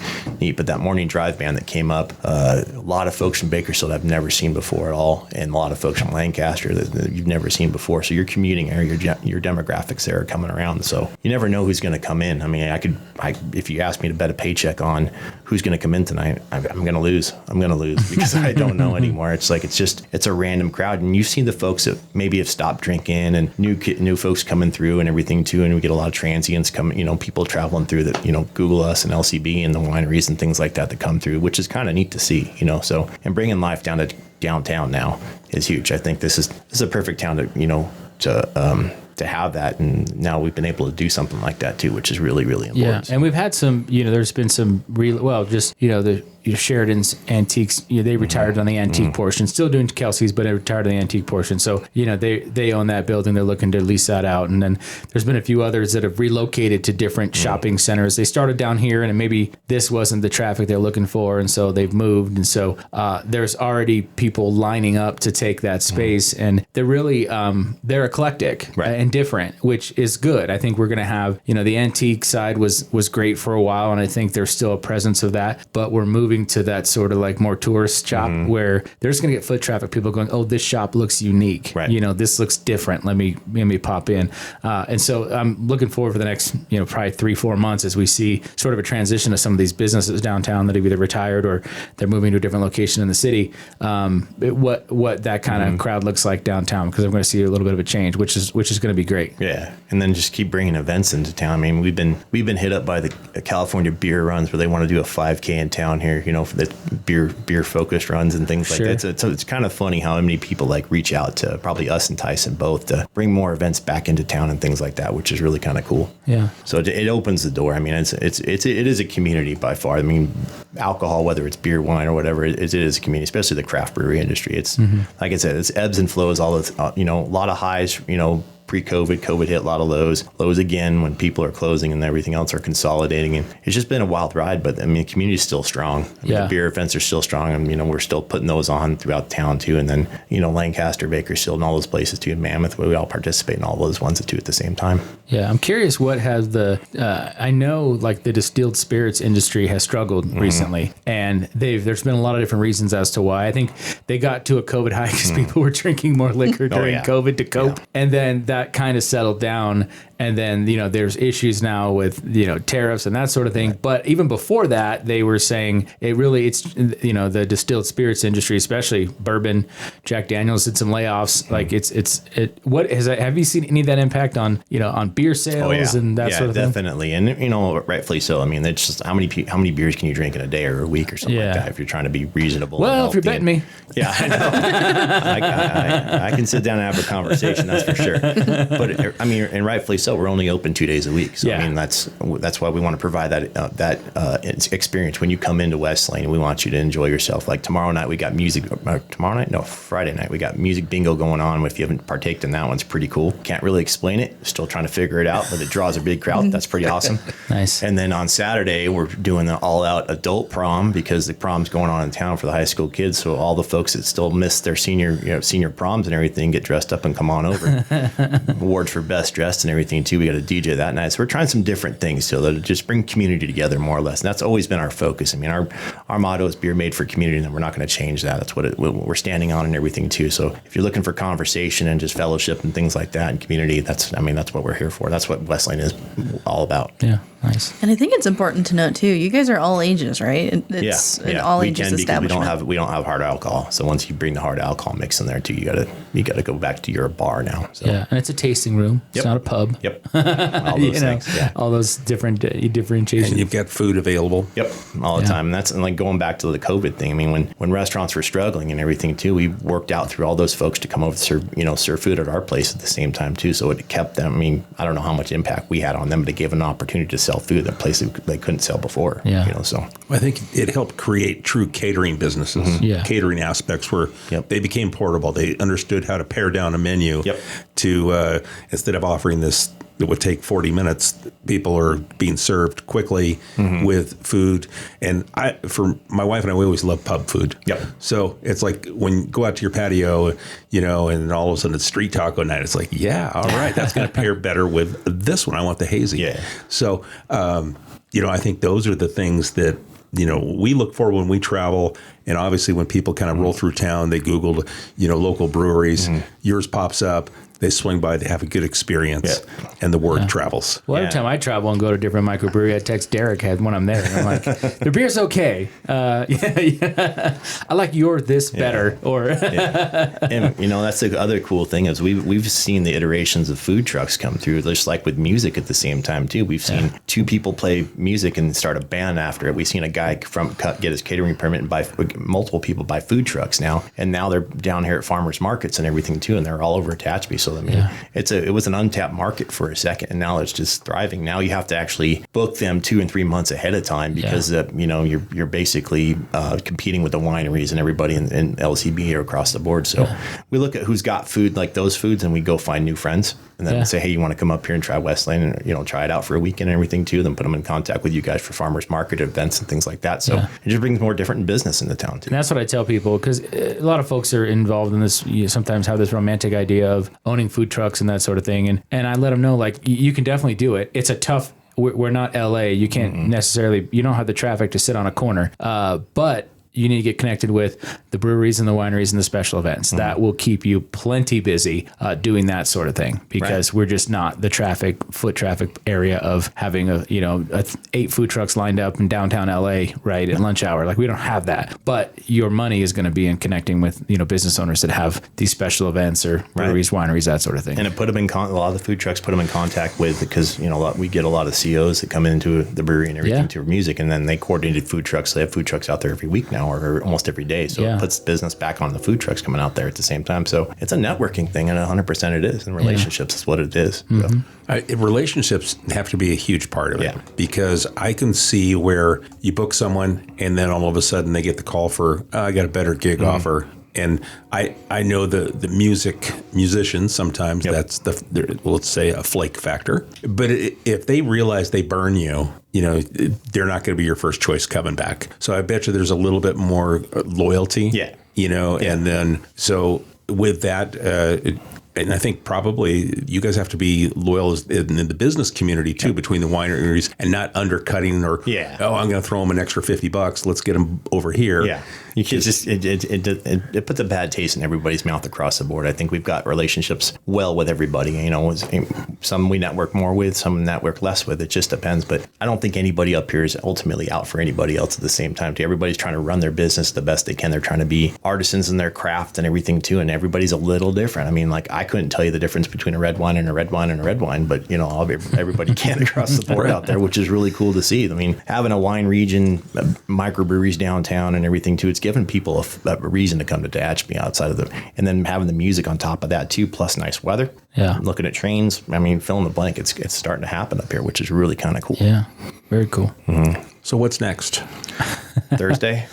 neat. But that Morning Drive band that came up, a lot of folks from Bakersfield I've never seen before at all, and a lot of folks from Lancaster that you've never seen before. So your commuting area, your demographics there are coming around. So you never know who's going to come in. If you ask me to bet a paycheck on who's going to come in tonight, I'm going to lose. I'm going to lose, because I don't know anymore. It's like it's a random crowd, and you've seen the folks that maybe have stopped drinking, and new folks coming through and everything too. And we get a lot of transients coming, people traveling through that, Google us and LCB and the wineries and things like that come through, which is kind of neat to see, So, and bringing life down to downtown now is huge. I think this is a perfect town to have that, and now we've been able to do something like that too, which is really, really important. Yeah, and we've had some, there's been some the Sheridan's Antiques, they retired on the antique portion, still doing Kelsey's, but they retired on the antique portion. So, they own that building. They're looking to lease that out. And then there's been a few others that have relocated to different shopping centers. They started down here, and maybe this wasn't the traffic they're looking for, and so they've moved. And so there's already people lining up to take that space, and they're really, they're eclectic and different, which is good. I think we're going to have, the antique side was great for a while, and I think there's still a presence of that, but we're moving to that sort of like more tourist shop where there's going to get foot traffic, people going, oh, this shop looks unique. Right. This looks different. Let me pop in. And so I'm looking forward for the next, probably 3-4 months as we see sort of a transition of some of these businesses downtown that have either retired or they're moving to a different location in the city. What that kind of crowd looks like downtown, because I'm going to see a little bit of a change, which is going to be great. Yeah. And then just keep bringing events into town. I mean, we've been hit up by the California beer runs where they want to do a 5K in town here, for the beer focused runs and things like that. So it's kind of funny how many people like reach out to probably us and Tyson both to bring more events back into town and things like that, which is really kind of cool. Yeah. So it opens the door. I mean, it is a community by far. I mean, alcohol, whether it's beer, wine, or whatever, it is a community, especially the craft brewery industry. It's like I said, it's ebbs and flows. All of a lot of highs. Pre-COVID, COVID hit a lot of lows again when people are closing and everything else are consolidating. And it's just been a wild ride, but I mean, the community is still strong. The beer events are still strong. And, we're still putting those on throughout town too. And then, Lancaster, Bakersfield, and all those places too, in Mammoth, we all participate in all those ones too at the same time. Yeah. I'm curious what has I know like the distilled spirits industry has struggled recently, and there's been a lot of different reasons as to why. I think they got to a COVID high because people were drinking more liquor during COVID to cope. Yeah. And then that kind of settled down, and then there's issues now with tariffs and that sort of thing. Right. But even before that, they were saying it's the distilled spirits industry, especially bourbon, Jack Daniel's did some layoffs. Like have you seen any of that impact on beer sales and that sort of thing? Yeah, definitely, and rightfully so. I mean, it's just how many beers can you drink in a day or a week or something like that if you're trying to be reasonable. Well, if you're betting me, I know. I can sit down and have a conversation. That's for sure. But I mean, and rightfully so, we're only open 2 days a week. So I mean, that's why we want to provide that experience when you come into Westlane. We want you to enjoy yourself. Like tomorrow night, we got music. Friday night, we got music bingo going on. If you haven't partaked in that one, it's pretty cool. Can't really explain it. Still trying to figure it out, but it draws a big crowd. That's pretty awesome. Nice. And then on Saturday, we're doing the all-out adult prom because the prom's going on in town for the high school kids. So all the folks that still miss their senior proms and everything get dressed up and come on over. Awards for best dressed and everything too. We got a DJ that night. So we're trying some different things so that just bring community together more or less. And that's always been our focus. I mean, our motto is beer made for community, and we're not going to change that. That's what we're standing on and everything too. So if you're looking for conversation and just fellowship and things like that and community, that's what we're here for. That's what Westlane is all about. Yeah. Nice. And I think it's important to note too, you guys are all ages, right? It's an all ages establishment. We don't have hard alcohol. So once you bring the hard alcohol mix in there too, you gotta go back to your bar now. So. Yeah, and it's a tasting room. It's not a pub. Yep. All those things. Yeah. All those different differentiations. And you've got food available. Yep. All the time. And like going back to the COVID thing. I mean, when restaurants were struggling and everything too, we worked out through all those folks to come over to serve food at our place at the same time too. So it kept them. I mean, I don't know how much impact we had on them, but it gave them an opportunity to sell food at places they couldn't sell before. Yeah. So I think it helped create true catering businesses. Catering aspects where they became portable. They understood how to pare down a menu to instead of offering this that would take 40 minutes, people are being served quickly with food. And for my wife and I, we always love pub food. Yep. So it's like when you go out to your patio, and all of a sudden it's street taco night. It's like, all right, that's going to pair better with this one. I want the hazy. Yeah. So, I think those are the things that, we look for when we travel. And obviously when people kind of roll through town, they Googled, local breweries, yours pops up. they swing by, they have a good experience, and the word travels. Well, every time I travel and go to a different microbrewery, I text Derek when I'm there. And I'm like, their beer's okay. I like your this better. Or And that's the other cool thing is we've seen the iterations of food trucks come through, just like with music at the same time too. We've seen two people play music and start a band after it. We've seen a guy get his catering permit and buy multiple people buy food trucks now, and now they're down here at farmers markets and everything too, and they're all over Tehachapi. So I mean, it was an untapped market for a second, and now it's just thriving. Now you have to actually book them 2 and 3 months ahead of time because you're basically competing with the wineries and everybody in LCB or across the board. So we look at who's got food like those foods, and we go find new friends, and then say, hey, you want to come up here and try Westlane and try it out for a weekend and everything too. Then put them in contact with you guys for farmers market events and things like that. So it just brings more different business in the town too. And that's what I tell people, because a lot of folks are involved in this. You sometimes have this romantic idea of owning food trucks and that sort of thing, and I let them know, like, you can definitely do it. It's a tough. We're not LA. You can't necessarily. You don't have the traffic to sit on a corner, but you need to get connected with the breweries and the wineries and the special events. That will keep you plenty busy doing that sort of thing, because we're just not the foot traffic area of having 8 food trucks lined up in downtown LA right at lunch hour. Like, we don't have that. But your money is going to be in connecting with business owners that have these special events or breweries, wineries, that sort of thing. And it put them in a lot of the food trucks put them in contact with, because we get a lot of COs that come into the brewery and everything to music, and then they coordinated food trucks. So they have food trucks out there every week now, or almost every day. So it puts business back on the food trucks coming out there at the same time. So it's a networking thing, and 100% it is. And relationships is what it is. So. Relationships have to be a huge part of it, because I can see where you book someone and then all of a sudden they get the call for, I got a better gig offer. And I know the musicians, sometimes that's let's say a flake factor. But if they realize they burn you, they're not going to be your first choice coming back. So I bet you there's a little bit more loyalty. And then so with that, and I think probably you guys have to be loyal in the business community too, between the wineries, and not undercutting or, I'm going to throw them an extra $50. Let's get them over here. Yeah. You can just it puts a bad taste in everybody's mouth across the board. I think we've got relationships well with everybody. Some we network more with, some network less with. It just depends. But I don't think anybody up here is ultimately out for anybody else at the same time. Everybody's trying to run their business the best they can. They're trying to be artisans in their craft and everything too. And everybody's a little different. I mean, like, I couldn't tell you the difference between a red wine and a red wine and a red wine, but everybody can across the board out there, which is really cool to see. I mean, having a wine region, microbreweries downtown and everything too, it's given people a reason to come to Tehachapi outside of and then having the music on top of that too, plus nice weather. Looking at trains. I mean, fill in the blank. It's starting to happen up here, which is really kind of cool. Yeah, very cool. So what's next? Thursday.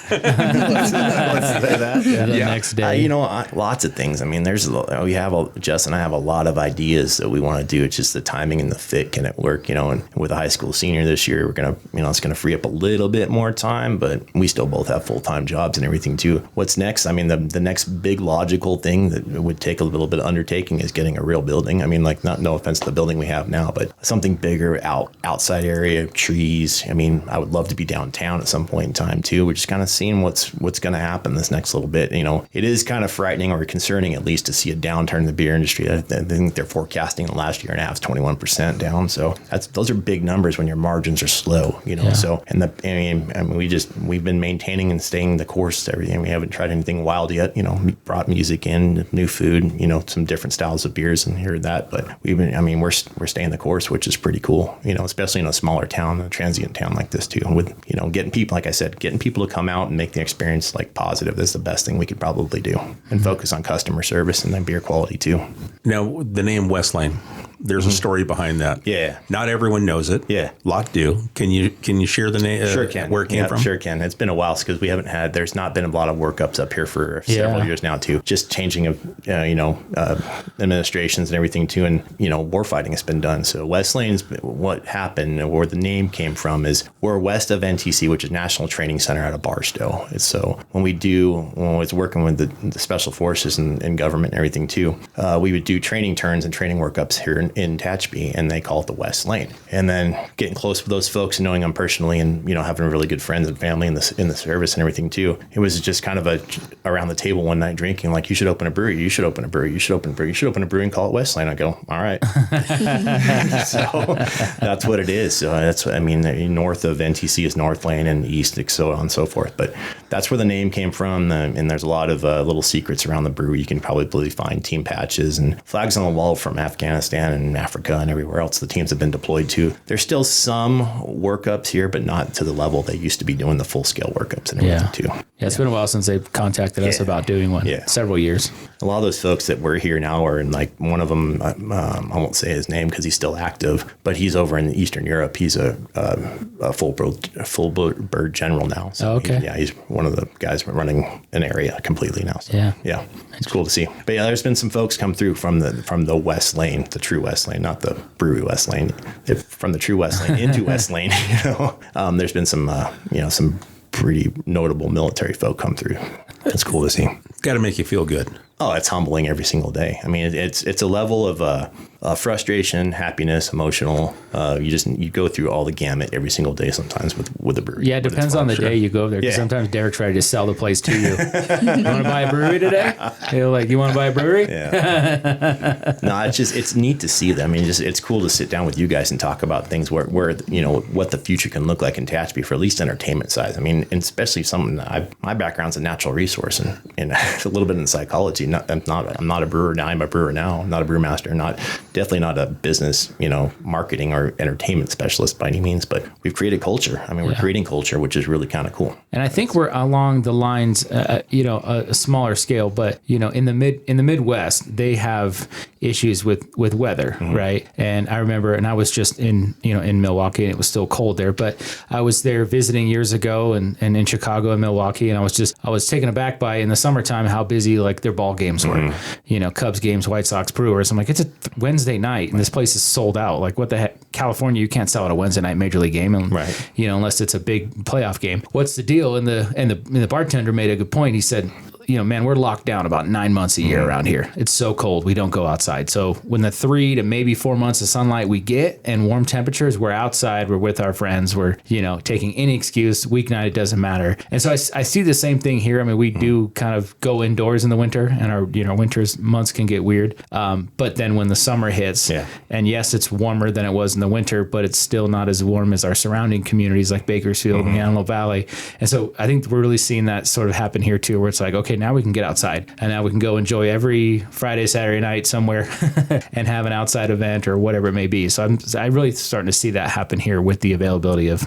Let's say that. The next day. Lots of things. I mean, Jess and I have a lot of ideas that we want to do. It's just the timing and the fit. Can it work? And with a high school senior this year, we're going to, it's going to free up a little bit more time, but we still both have full-time jobs and everything too. What's next? I mean, the next big logical thing that would take a little bit of undertaking is getting a real building. I mean, like, no offense to the building we have now, but something bigger, outside area, trees. I mean, I would love to be downtown at some point in time too. We're just kind of seeing what's going to happen this next little bit. It is kind of frightening, or concerning at least, to see a downturn in the beer industry. I think they're forecasting the last year and a half 21% down. So those are big numbers when your margins are slow. So we've been maintaining and staying the course. Everything. We haven't tried anything wild yet. We brought music in, new food. Some different styles of beers and here and that. But we're staying the course, which is pretty cool. Especially in a smaller town, a transient town like this too. With getting people, like I said, getting people to come out and make the experience like positive is the best thing we could probably do, and focus on customer service and then beer quality too. Now, the name Westlane, there's a story behind that. Yeah. Not everyone knows it. Yeah. A lot do. Can you share the name? Sure can. Where it came from? Sure can. It's been a while because there's not been a lot of workups up here for several years now too. Just changing of, administrations and everything too. And, war fighting has been done. So Westlane's, what happened, or where the name came from, is we're west of NTC, which is National Training Center out of Barstow. And so when I was working with the special forces and government and everything too, we would do training turns and training workups here in Tehachapi, and they call it the Westlane. And then getting close with those folks and knowing them personally, and having really good friends and family in the service and everything too. It was just kind of around the table one night drinking, like, you should open a brewery, you should open a brewery, you should open a brewery, you should open a brewery and call it Westlane. I go, all right. So that's what it is. So north of NTC is Northlane, and east, so on and so forth. But that's where the name came from. And there's a lot of little secrets around the brewery. You can probably find team patches and flags on the wall from Afghanistan and Africa and everywhere else the teams have been deployed to. There's still some workups here, but not to the level they used to be doing the full scale workups and everything too. Yeah, it's been a while since they've contacted us about doing one. Yeah. Several years. A lot of those folks that were here now are in, like, one of them, I won't say his name because he's still active, but he's over in Eastern Europe. He's a full bird general now. So he's one of the guys running an area completely now. So, yeah, it's cool to see. But yeah, there's been some folks come through from the Westlane, the true Westlane, not the brewery Westlane, from the true Westlane into Westlane. There's been some pretty notable military folk come through. It's cool to see. Got to make you feel good. Oh, it's humbling every single day. I mean, it's a level of frustration, happiness, emotional. You go through all the gamut every single day sometimes with a brewery. Yeah, it depends on the day you go there. Because sometimes Derek's ready to sell the place to you. You want to buy a brewery today? You want to buy a brewery? Yeah. No, it's neat to see them. I mean, it's cool to sit down with you guys and talk about things where what the future can look like in Tehachapi for at least entertainment size. I mean, and especially something my background's a natural resource and a little bit in psychology. I'm not a brewer now. I'm a brewer now. I'm not a brewmaster. Definitely not a business, marketing or entertainment specialist by any means. But we've created culture. I mean, we're creating culture, which is really kind of cool. And I think we're along the lines, a smaller scale. But in the Midwest, they have issues with weather, right? And I remember, and I was just in Milwaukee, and it was still cold there. But I was there visiting years ago, and in Chicago and Milwaukee, and I was taken aback by in the summertime how busy like their ball games were. Cubs games, White Sox, Brewers. I'm like, it's a Wednesday night and this place is sold out. Like, what the heck? California, you can't sell at a Wednesday night major league game, unless it's a big playoff game. What's the deal? And the bartender made a good point. He said, man, we're locked down about 9 months a year around here. It's so cold. We don't go outside. So when the 3 to maybe 4 months of sunlight we get and warm temperatures, we're outside. We're with our friends. We're, taking any excuse. Weeknight, it doesn't matter. And so I see the same thing here. I mean, we do kind of go indoors in the winter, and our, winter's months can get weird. But then when the summer hits, and yes, it's warmer than it was in the winter, but it's still not as warm as our surrounding communities like Bakersfield and the Antelope Valley. And so I think we're really seeing that sort of happen here too, where it's like, okay, now we can get outside, and now we can go enjoy every Friday, Saturday night somewhere and have an outside event or whatever it may be. So I'm really starting to see that happen here with the availability of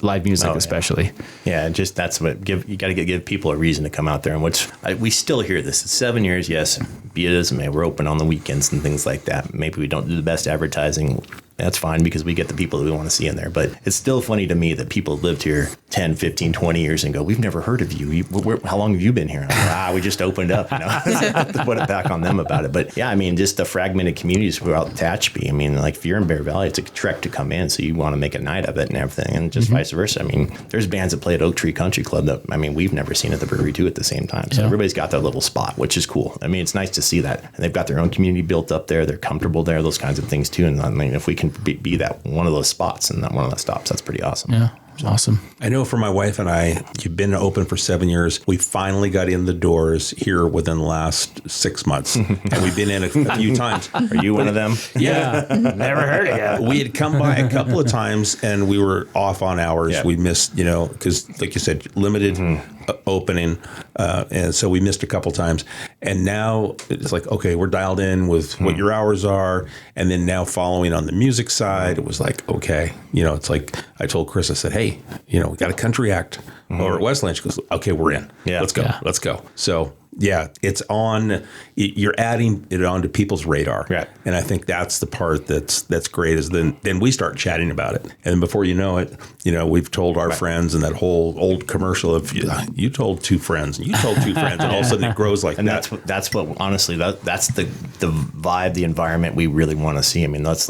live music, especially. Yeah, just that's what you got to give people a reason to come out there. And we still hear this. It's 7 years, yes. Be it as it may, we're open on the weekends and things like that. Maybe we don't do the best advertising. That's fine because we get the people that we want to see in there. But it's still funny to me that people lived here 10, 15, 20 years and go, we've never heard of you. How long have you been here? Like, we just opened up, to put it back on them about it. But yeah, I mean, just the fragmented communities throughout Tehachapi. I mean, like if you're in Bear Valley, it's a trek to come in. So you want to make a night of it and everything, and just vice versa. I mean, there's bands that play at Oak Tree Country Club that, we've never seen at the brewery too at the same time. So everybody's got their little spot, which is cool. I mean, it's nice to see that. And they've got their own community built up there. They're comfortable there, those kinds of things too. And I mean, if we can be that one of those spots and not one of those stops, that's pretty awesome. Yeah. Awesome. I know for my wife and I, you've been open for 7 years. We finally got in the doors here within the last 6 months. And we've been in a few times. Are you one of them? Yeah. Never heard of you. We had come by a couple of times and we were off on hours. Yeah. We missed, because like you said, limited opening. And so we missed a couple times. And now it's like, okay, we're dialed in with what your hours are. And then now following on the music side, it was like, okay, it's like I told Chris, I said, hey, we got a country act over at Westlane. She goes, okay, we're in. Yeah. Let's go. Yeah. Let's go. So yeah, it's on. You're adding it onto people's radar, right? And I think that's the part that's great. Is then we start chatting about it, and before you know it, we've told our friends, and that whole old commercial of you told 2 friends, and you told 2 friends, and all of a sudden it grows like and that. That's what honestly that's the vibe, the environment we really want to see. I mean, that's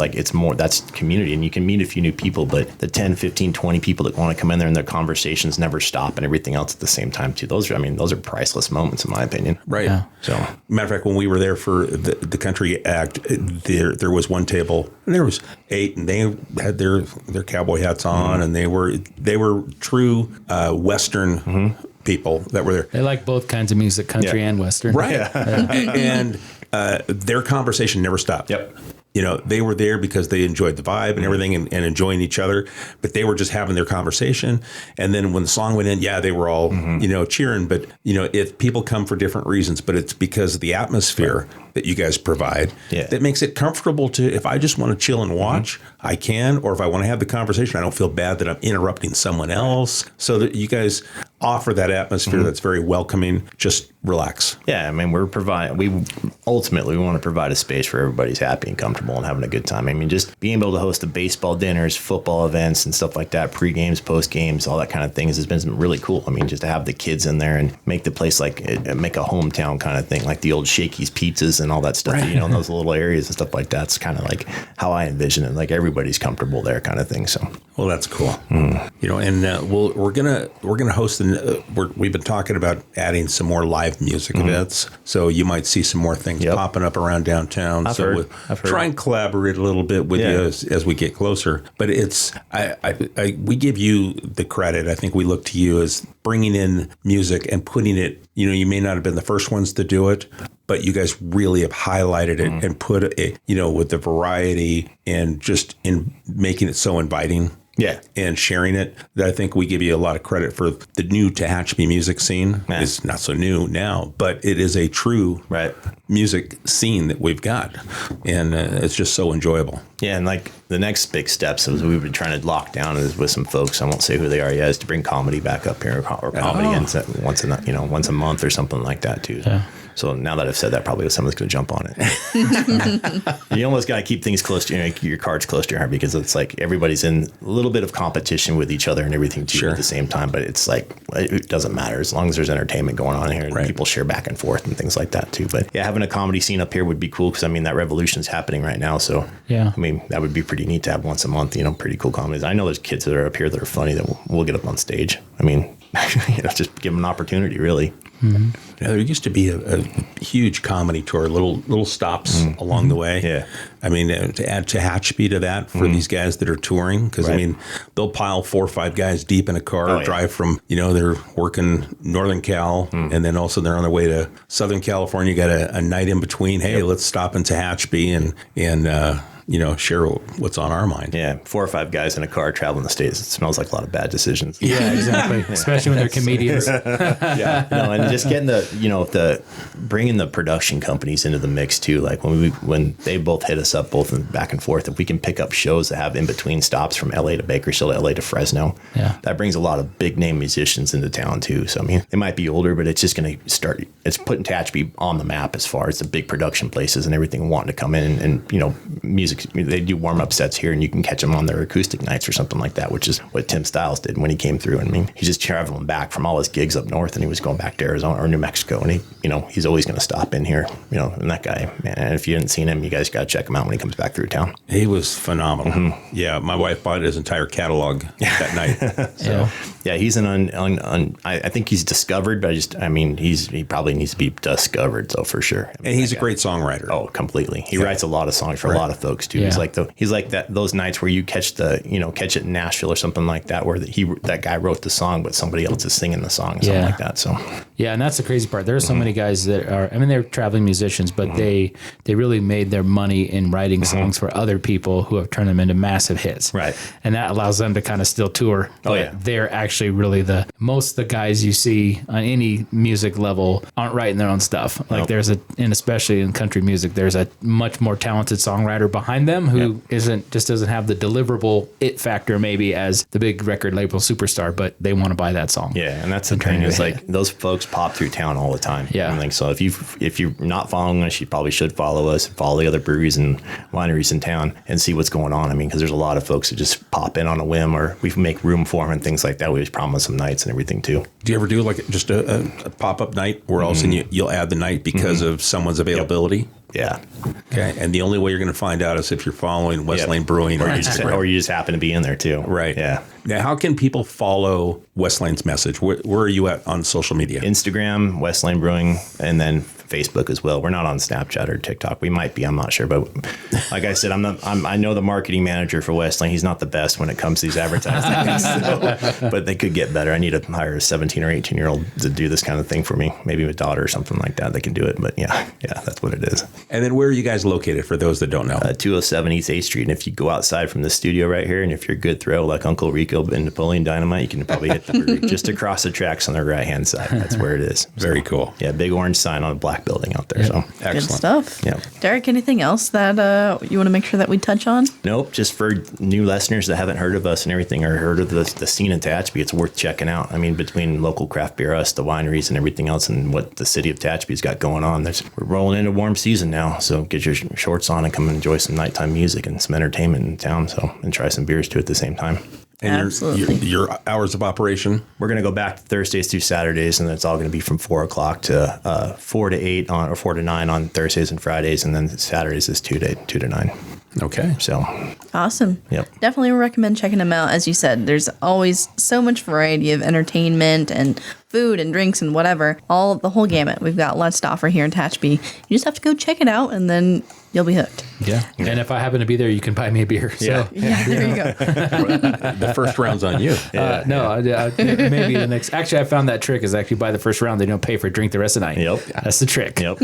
community, and you can meet a few new people, but the 10, 15, 20 people that want to come in there and their conversations never stop, and everything else at the same time too. Those are priceless moments in my opinion. opinion. Right. Yeah. So, Matter of fact, when we were there for the country act, there was one table and there was 8, and they had their cowboy hats on, and they were true Western people that were there. They like both kinds of music, country and Western. Right. And their conversation never stopped. Yep. You know, they were there because they enjoyed the vibe and everything and enjoying each other, but they were just having their conversation. And then when the song went in, they were all, cheering. But, if people come for different reasons, but it's because of the atmosphere that you guys provide that makes it comfortable to, if I just want to chill and watch, I can, or if I want to have the conversation, I don't feel bad that I'm interrupting someone else. So that you guys offer that atmosphere that's very welcoming. Just relax. Yeah, I mean, we ultimately want to provide a space where everybody's happy and comfortable and having a good time. I mean, just being able to host the baseball dinners, football events and stuff like that, pre-games, post-games, all that kind of things has been really cool. I mean, just to have the kids in there and make the place make a hometown kind of thing, like the old Shakey's Pizzas and all that stuff, in those little areas and stuff like that. It's kind of like how I envision it, like everybody's comfortable there kind of thing. So, well, that's cool. And we're gonna host we've been talking about adding some more live music events, so you might see some more things popping up around downtown. I've heard. Try and collaborate a little bit with you as we get closer. But it's we give you the credit. I think we look to you as bringing in music and putting it. You may not have been the first ones to do it, but you guys really have highlighted it and put it, with the variety and just in making it so inviting. Yeah. And sharing it. I think we give you a lot of credit for the new Tehachapi music scene. Yeah. It's not so new now, but it is a true music scene that we've got. And it's just so enjoyable. Yeah. And like the next big steps is we've been trying to lock down is with some folks. I won't say who they are yet, is to bring comedy back up here or comedy once a month or something like that too. Yeah. So now that I've said that, probably someone's going to jump on it. You almost got to keep things close to your cards close to your heart, because it's like everybody's in a little bit of competition with each other and everything too at the same time. But it's like it doesn't matter as long as there's entertainment going on here and people share back and forth and things like that too. But yeah, having a comedy scene up here would be cool, because I mean that revolution's happening right now. So I mean that would be pretty neat to have once a month. Pretty cool comedies. I know there's kids that are up here that are funny that we'll get up on stage. I mean, just give them an opportunity, really. Mm-hmm. Yeah, there used to be a huge comedy tour, little stops along the way. Yeah, I mean, to add Tehachapi to that for these guys that are touring, because I mean, they'll pile 4 or 5 guys deep in a car, drive from they're working Northern Cal, and then also they're on their way to Southern California. Got a night in between. Hey, let's stop in Tehachapi and share what's on our mind. Yeah, 4 or 5 guys in a car traveling the States. It smells like a lot of bad decisions. Yeah, exactly. Especially when they're comedians. And just getting bringing the production companies into the mix too. Like when they both hit us up, both back and forth, if we can pick up shows that have in between stops from LA to Bakersfield, LA to Fresno, that brings a lot of big name musicians into town too. So I mean, they might be older, but it's just going to start. It's putting Tehachapi on the map as far as the big production places and everything wanting to come in and music. They do warm-up sets here, and you can catch them on their acoustic nights or something like that, which is what Tim Stiles did when he came through. I mean, he's just traveling back from all his gigs up north, and he was going back to Arizona or New Mexico, and he's always going to stop in here, and that guy, man, and if you haven't seen him, you guys got to check him out when he comes back through town. He was phenomenal. Mm-hmm. Yeah, my wife bought his entire catalog that night. So he's I think he's discovered, but he probably needs to be discovered, so for sure. And he's a great songwriter. Oh, completely. He writes a lot of songs for a lot of folks too. Yeah. He's like those nights where you catch it in Nashville or something like that, where that guy wrote the song, but somebody else is singing the song, something like that. So and that's the crazy part. There are so many guys that are, they're traveling musicians, but they really made their money in writing songs for other people who have turned them into massive hits. Right. And that allows them to kind of still tour. But they're actually really most of the guys you see on any music level aren't writing their own stuff. Like and especially in country music, there's a much more talented songwriter behind them who doesn't have the deliverable it factor maybe as the big record label superstar, but they want to buy that song. Yeah, and that's the thing is like those folks pop through town all the time. Yeah, I think so. If you're not following us, you probably should follow us, follow the other breweries and wineries in town, and see what's going on. I mean, because there's a lot of folks that just pop in on a whim, or we make room for them and things like that. We always promise them nights and everything too. Do you ever do like just a pop-up night where all of a sudden you'll add the night because of someone's availability? Yeah. Okay. And the only way you're going to find out is if you're following Westlane Brewing Or you just happen to be in there too. Right. Yeah. Now, how can people follow Westlane's message? Where are you at on social media? Instagram, Westlane Brewing, and then Facebook as well. We're not on Snapchat or TikTok. We might be. I'm not sure, but like I said, I know the marketing manager for Westlane. He's not the best when it comes to these advertising things, but they could get better. I need to hire a 17 or 18-year-old to do this kind of thing for me. Maybe a daughter or something like that. They can do it. But yeah, that's what it is. And then where are you guys located for those that don't know? 207 East 8th Street. And if you go outside from the studio right here, and if you're a good throw like Uncle Rico and Napoleon Dynamite, you can probably hit the brewery just across the tracks on the right-hand side. That's where it is. Very cool. Yeah, big orange sign on a black building out there. So Good Excellent. stuff. Yeah. Derek, anything else that you want to make sure that we touch on? Nope, just for new listeners that haven't heard of us and everything, or heard of the scene in Tehachapi, it's worth checking out. I mean, between local craft beer, us, the wineries, and everything else, and what the city of Tehachapi's got going on, we're rolling into warm season now. So get your shorts on and come and enjoy some nighttime music and some entertainment in town. And try some beers too at the same time. And Absolutely. your hours of operation? We're going to go back to Thursdays through Saturdays, and it's all going to be from 4 o'clock to 4 to 8 or 4 to 9 on Thursdays and Fridays, and then Saturdays is 2 to 9. Okay. So Awesome. Yep. Definitely recommend checking them out. As you said, there's always so much variety of entertainment and food and drinks and whatever. The whole gamut. We've got lots to offer here in Tehachapi. You just have to go check it out, and then you'll be hooked. Yeah. And if I happen to be there, you can buy me a beer. Yeah. So, Yeah, there you go. The first round's on you. maybe the next. Actually, I found that trick is actually buy the first round. They don't pay for a drink the rest of the night. Yep. That's the trick. Yep.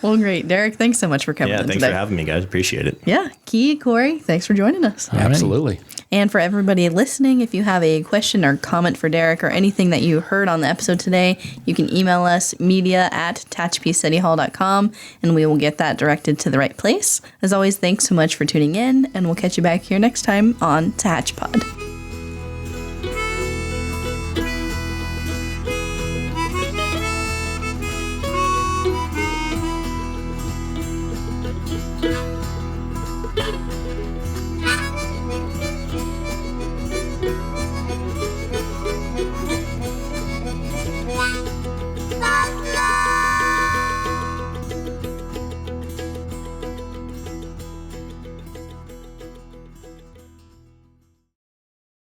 Well, great. Derek, thanks so much for coming Yeah, in thanks today. for having me, guys. Appreciate it. Yeah. Key, Corey, thanks for joining us. Absolutely. And for everybody listening, if you have a question or comment for Derek or anything that you heard on the episode today, you can email us media@TehachapiCityHall.com, and we will get that directed to the right place. As always, thanks so much for tuning in, and we'll catch you back here next time on Tehachapod.